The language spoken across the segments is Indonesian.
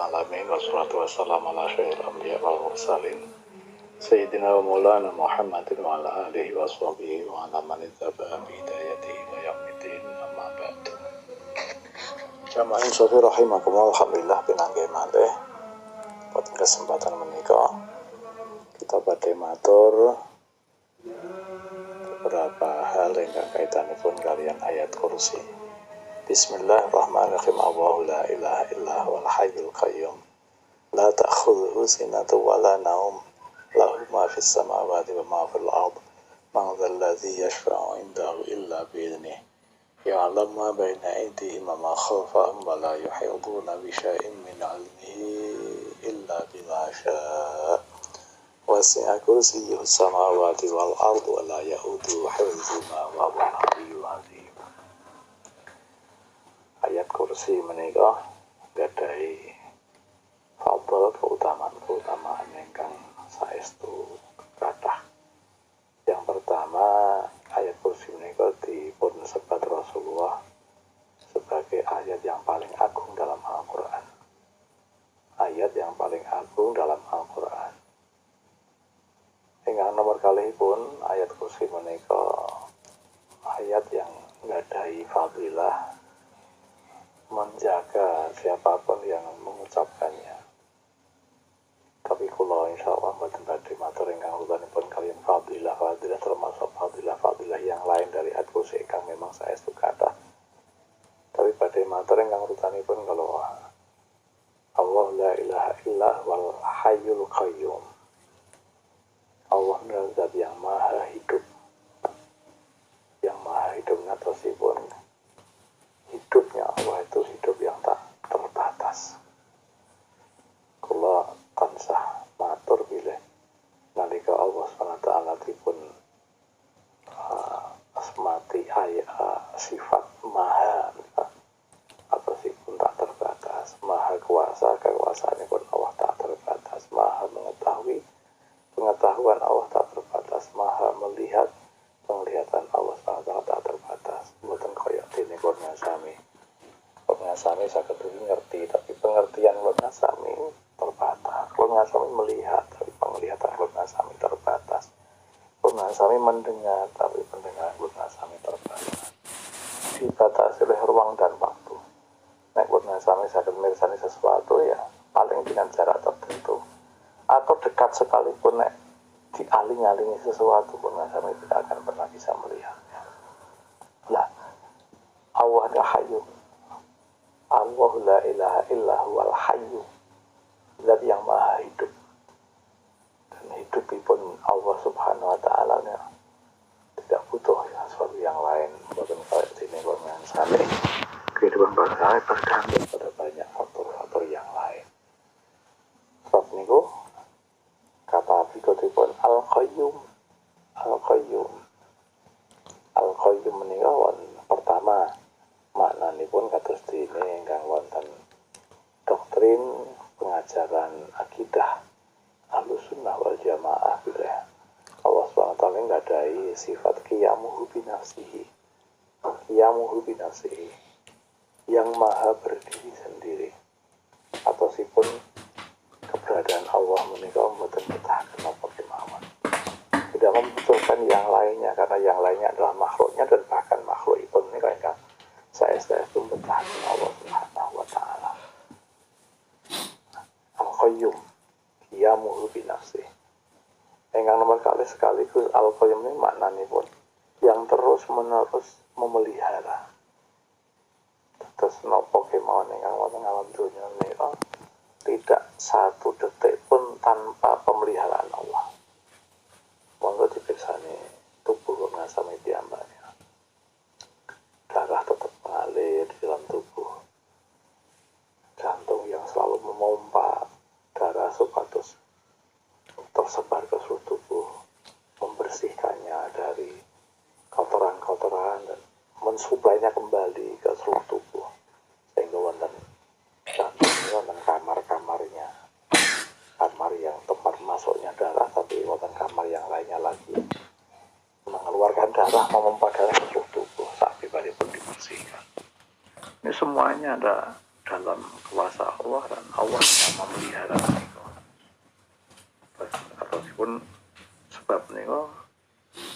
alamin wassalatu wassalamu ala asyrofil anbiya wal mursalin sayyidina wa maulana Muhammadin wa ala alihi wa sahbihi wa ala man ittaba'a bi hidayatihi ila yaumiddin amma ba'du. Jamaah sholli rahimakumullah, alhamdulillah pinanggih malih pada kesempatan menika kita badhe matur beberapa hal ingkang kaitanipun kalian ayat kursi. Bismillahirrahmanirrahim. Allahu la ilaha illa huwal hayyul qayyum la ta'khudhuhu sinatun wa la naum lahu ma fis samawati wa ma fil ard man dzal ladzi yashfa'u 'indahu illa bi idhnihi ya'lamu ma baina aydihim wa ma khalfahum wa la yuhituna bi syai'in min 'ilmihi illa bima syaa' wasi'a kursiyyuhus samawati wal ard wa la ya'uduhu hifdzuhuma wa huwal 'aliyyul 'azim. Ayat kursi menika gadhahi fadl keutamaan ingkang saestu kathah. Yang pertama, ayat kursi menika dipun sebat Rasulullah sebagai ayat yang paling agung dalam Al-Qur'an. Ayat yang paling agung dalam Al-Qur'an. Ingkang nomor kalihipun ayat kursi menika ayat yang gadhahi fadilah menjaga siapapun yang mengucapkannya. Tapi kula insyaallah mboten badhe matur ingkang rutanipun kalian fadilah termasuk fadilah yang lain dari ayat kursi ingkang memang saestu kathah. Tapi badhe matur ingkang rutanipun kalau Allah la ilaha illa wal hayyul qayyum. Allah adalah zat yang maha hidup. Yang maha hidup ngatosipun hidupnya Allah itu hidup yang tak terbatas. Kula tansah matur bilih nalika Allah SWT dipun asmati sifat maha atau sifat tak terbatas, maha kuasa, kekuasaanipun Allah tak terbatas, maha mengetahui, pengetahuan Allah tak terbatas, maha melihat, penglihatan Allah SWT tak terbatas. Mboten kaya dene Qur'an sami. Qur'an sami saged ngerti, tapi pengertian Qur'an sami terbatas. Qur'an sami melihat, tapi penglihatan Qur'an sami terbatas. Qur'an sami mendengar, tapi pendengaran Qur'an sami terbatas. Dibatasi oleh ruang dan waktu. Nek Qur'an sami saged mirsani sesuatu ya paling dengan jarak tertentu. Atau dekat sekalipun nek dialing-alingi sesuatu pun sami tidak akan pernah bisa melihatnya. Lah, Allah al-Hayyu. Allah la ilaha illa huwal hayyu. Zat yang maha hidup. Dan hidupipun Allah Subhanahu wa taala tidak butuh sesuatu yang lain. Bukan kaya dene Qur'an sami. Kehidupan bangsa bergantung pada banyak faktor-faktor yang lain. Sebab niku kata pikotipun Al-Qayyum. Al-Qayyum menika pertama maknanipun kados dene ingkang wonten doktrin pengajaran akidah Ahlussunnah wal Jamaah bilih Allah SWT nggadahi sifat qiyamuhu binafsihi. Qiyamuhu binafsihi yang maha berdiri sendiri. Atau sipun keberadaan Allah menika mboten betahaken napa kemawon. Tidak membutuhkan yang lainnya karena yang lainnya adalah makhluknya dan bahkan makhlukipun menika ingkang saestu betahaken Allah Subhanahu wa taala. Al-Qayyum qiyamuhu bi nafsihi. Ingkang nomor kalih sekaligus Al-Qayyum ini maknanipun yang terus-menerus memelihara. Terus napa kemawon ingkang wonten alam donya menika tidak satu detik pun tanpa pemeliharaan Allah. Monggo dipirsani tubuh Qur'an sami piyambaknya. Darah tetap mengalir di dalam tubuh. Jantung yang selalu memompa darah supados tersebar ke seluruh tubuh, membersihkannya dari kotoran-kotoran dan mensuplainya kembali ke seluruh tubuh. Sehingga wonten wonten kamar-kamarnya, kamar yang tempat masuknya darah, tapi wonten kamar yang lainnya lagi mengeluarkan darah, memompa darah ke seluruh tubuh sampai pun dibersihkan. Ini semuanya ada dalam kuasa Allah dan Allah yang memelihara menika. Ataupun sebab menika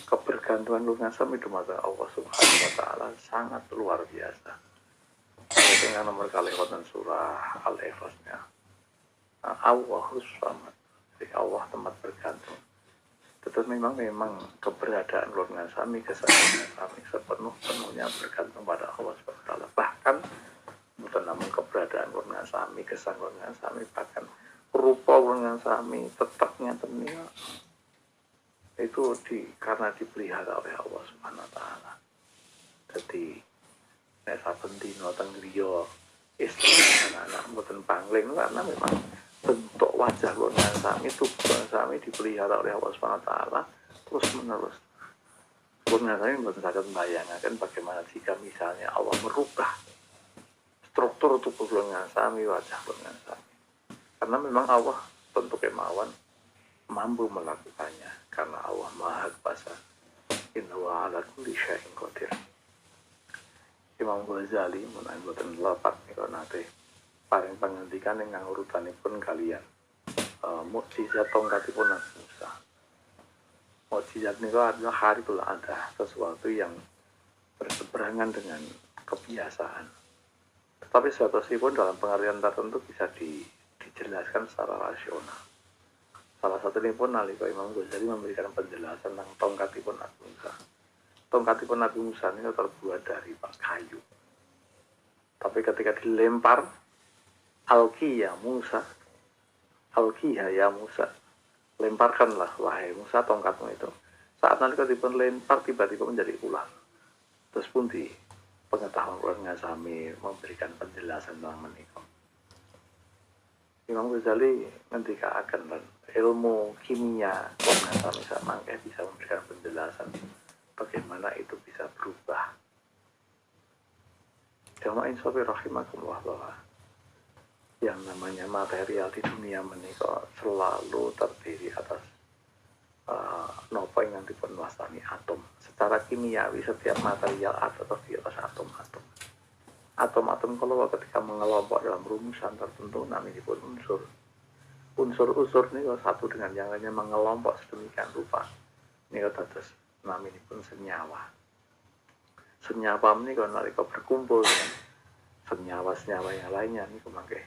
kebergantungan lunas sami dumateng Allah Subhanahu wa taala sangat luar biasa. Dengan nomor kali wonten surah Al-Ikhlasnya. Allahus Samad. Jadi Allah tempat bergantung. Tetapi memang keberadaan lunas sami kesayangan kami sepenuhnya bergantung pada Allah Subhanahu wa taala. Bahkan bukan namun keberadaan lunas sami kesayangan sami bahkan rupa lunas sami tetapnya temia itu karena dipelihara oleh Allah Subhanahu wa taala. Jadi nek saben dina teng griya istri anak-anak mboten pangling karena memang bentuk wajah lunan sami tubuh sami dipelihara oleh Allah Subhanahu wa taala terus menerus. Lunan sami mboten saged mbayangaken bagaimana jika misalnya Allah merubah struktur tubuh lunan sami, wajah lunan sami. Karena memang Allah tentu kemauan mampu melakukannya karena Allah Maha Kuasa. Innahu 'ala kulli syai'in qadir. Imam Ghazali menawi boten lepat nika nate paring pangandikan ingkang urutanipun kalian mukjizat tongkatipun Nabi Musa. Mukjizat nika adalah harikul ada, sesuatu yang berseberangan dengan kebiasaan. Tetapi seharusnya dalam pengertian tertentu bisa dijelaskan secara rasional. Salah satunya pun nalika Imam Ghazali memberikan penjelasan tentang tongkatipun Nabi Musa. Tongkatipun Nabi Musa ini terbuat dari kayu. Tapi ketika dilempar, alqiya ya Musa, lemparkanlah wahai Musa tongkatmu itu. Saat nalika dipun lempar tiba-tiba menjadi ular. Terus pun di pengetahuan keluarga sami memberikan penjelasan tentang menika. Imam Ghazali ngendikaaken ilmu kimia keluarga sami samangke bisa memberikan penjelasan bagaimana itu bisa berubah. Jamaah insafi rahimakumullah bahwa yang namanya material di dunia menika selalu terdiri atas nopo yang dipun wastani atom. Secara kimiawi setiap material terdiri atas atom-atom. Atom-atom kalau ketika mengelompok dalam rumusan tertentu namanya pun unsur. Unsur-unsur ini satu dengan yang lainnya mengelompok sedemikian rupa. Ini dados namanya pun senyawa. Senyawa ini kalau nalika berkumpul dengan senyawa-senyawa yang lainnya ini kemangke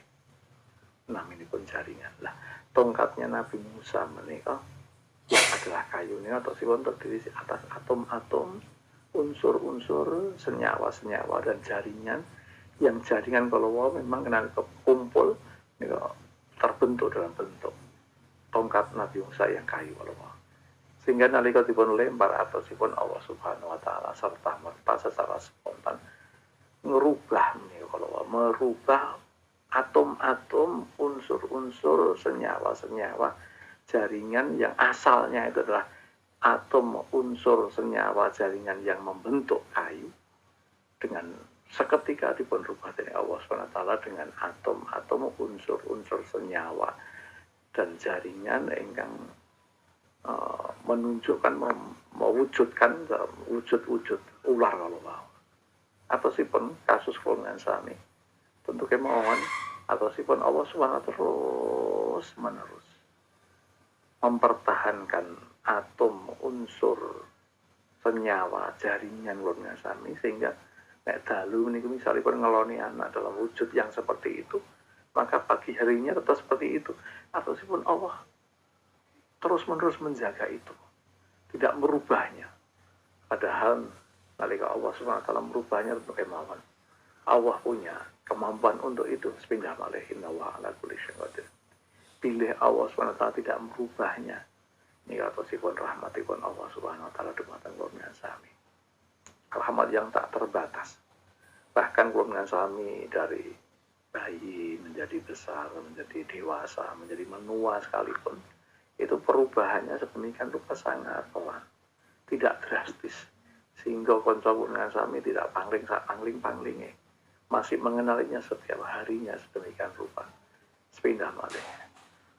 namanya pun jaringan. Lah tongkatnya Nabi Musa menika yang adalah kayu ini atau sipun terdiri atas atom-atom, unsur-unsur, senyawa-senyawa dan jaringan. Yang jaringan kalau memang nalika kumpul nika terbentuk dalam bentuk tongkat Nabi Musa yang kayu kalau sehingga nalika dipun lempar atau sipun Allah Subhanahu wa taala serta merta secara spontan merubah atom-atom, unsur-unsur, senyawa-senyawa jaringan yang asalnya itu adalah atom, unsur, senyawa, jaringan yang membentuk kayu dengan seketika dipun rubah dari Allah Subhanahu wa taala dengan atom-atom, unsur-unsur, senyawa dan jaringan ingkang menunjukkan mewujudkan wujud-wujud ular kalau mau. Atau sipun kasus kulungan sami tentu kemauan atau sipun Allah Subhanahu terus menerus mempertahankan atom, unsur, senyawa, jaringan kulungan sami sehingga nek dalu niku misalipun ngeloni anak dalam wujud yang seperti itu maka pagi harinya tetap seperti itu atau sipun Allah terus-menerus menjaga itu, tidak merubahnya. Padahal nalika Allah Subhanahu wa taala merubahnya untuk kemauan. Allah punya kemampuan untuk itu. Sepindah malih innahu 'ala kulli syai'in qadir. Pilih Allah Subhanahu wa taala tidak merubahnya. Nika atosipun rahmatipun Allah Subhanahu wa taala dumateng kula sami. Rahmat yang tak terbatas. Bahkan kula sami dari bayi menjadi besar, menjadi dewasa, menjadi menua sekalipun itu perubahannya sedemikian rupa sangat pelan, tidak drastis, sehingga konco dengan sami tidak pangling-panglinge, masih mengenalinya setiap harinya sedemikian rupa. Sepindah malih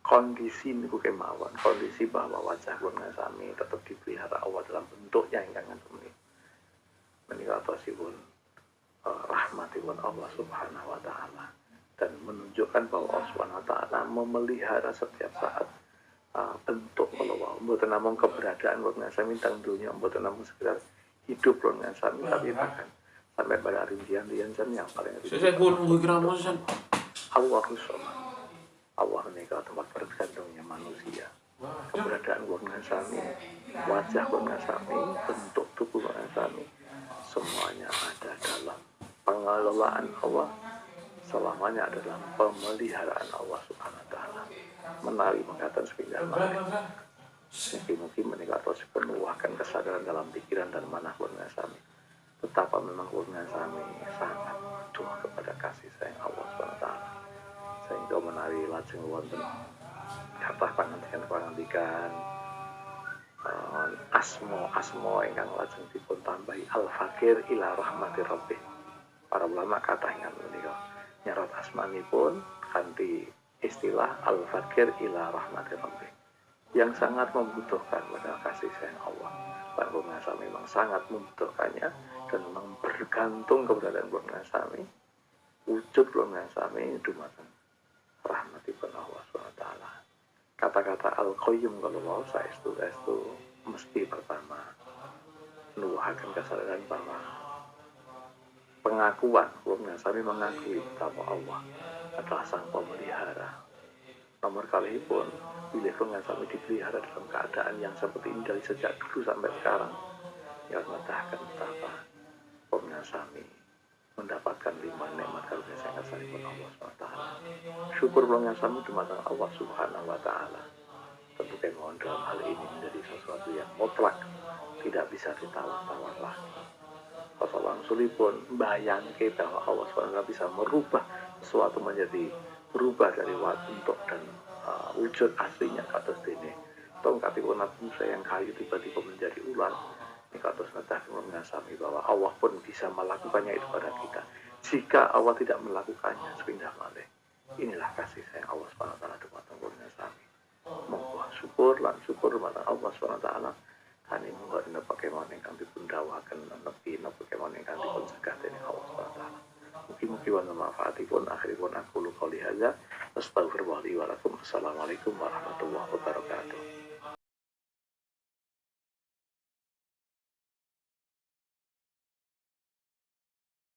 kondisi niku kemawon, kondisi bahwa wajah dengan sami tetap dipelihara Allah dalam bentuknya ingkang ngeten menika atosipun rahmatipun Allah Subhanahu wa taala dan menunjukkan bahwa Allah SWT memelihara setiap saat bentuk kalau mboten namung keberadaan wong sami teng donya, mboten namung sekedar hidup wong sami, tapi bahkan sampai pada rincian-rincian yang paling Saya pun nunggu keramosan. Allahu Samad. Allah menikah tempat bergantungnya manusia. Keberadaan wong sami, wajah wong sami, bentuk tubuh wong sami, semuanya ada dalam pengelolaan Allah, selamanya adalah pemeliharaan Allah Subhanahu wa taala. Menawi mengatakan sepindah malih. Mungkin menikah terus penuhkan kesadaran dalam pikiran dan manah wong sami. Betapa memang wong sami sangat butuh kepada kasih sayang Allah Subhanahu wa taala. Sehingga menawi lajeng wonten kathah pangandikan asmo ingkang lajeng dipun tambahi al-fakir ila rahmatir rabbih. Para ulama kathah ingkang menika nyerat asmanipun kanthi istilah al-fakir ila rahmatir rabbih, yang sangat membutuhkan pada kasih sayang Allah. Bang sami memang sangat membutuhkannya dan memang bergantung keberadaan Bang sami, wujud Bang sami dumateng rahmatipun Allah SWT. Kata-kata al-qayyum kalau mau saestu mesti pertama nuwuhaken kesadaran bahwa pengakuan Bang sami mengakui bahwa Allah adalah sang pemelihara. Nomor kali pun bila Bang sami dipelihara dalam keadaan yang seperti ini dari sejak dulu sampai sekarang, yang mengatakan betapa Bang sami mendapatkan 5 nikmat karunia sayang saipun Allah SWT. Syukur Bang sami dumateng Allah Subhanahu wa taala. Tentu kemauan dalam hal ini menjadi sesuatu yang mutlak, tidak bisa ditawar-tawar lagi. Rasulullah pun bayangke bahwa Allah SWT bisa merubah sesuatu menjadi berubah dari bentuk dan wujud aslinya kados dene tongkatipun Nabi Musa yang kayu tiba-tiba menjadi ular. Ini kados netah mengasami bahwa Allah pun bisa melakukannya itu pada kita jika Allah tidak melakukannya sepindah malih. Inilah kasih sayang Allah SWT dumateng kula sami. Monggo syukur lan syukur marang Allah SWT. Kani monggo dina pakemon ingkang dipun dawuhaken nepi napa kemon ingkang dipun cegah dening Allah SWT. Mugi-mugi wonten manfaatipun. Akhiripun aku qouli hadza. Astagfirullah li wa lakum. Assalamualaikum warahmatullahi wabarakatuh.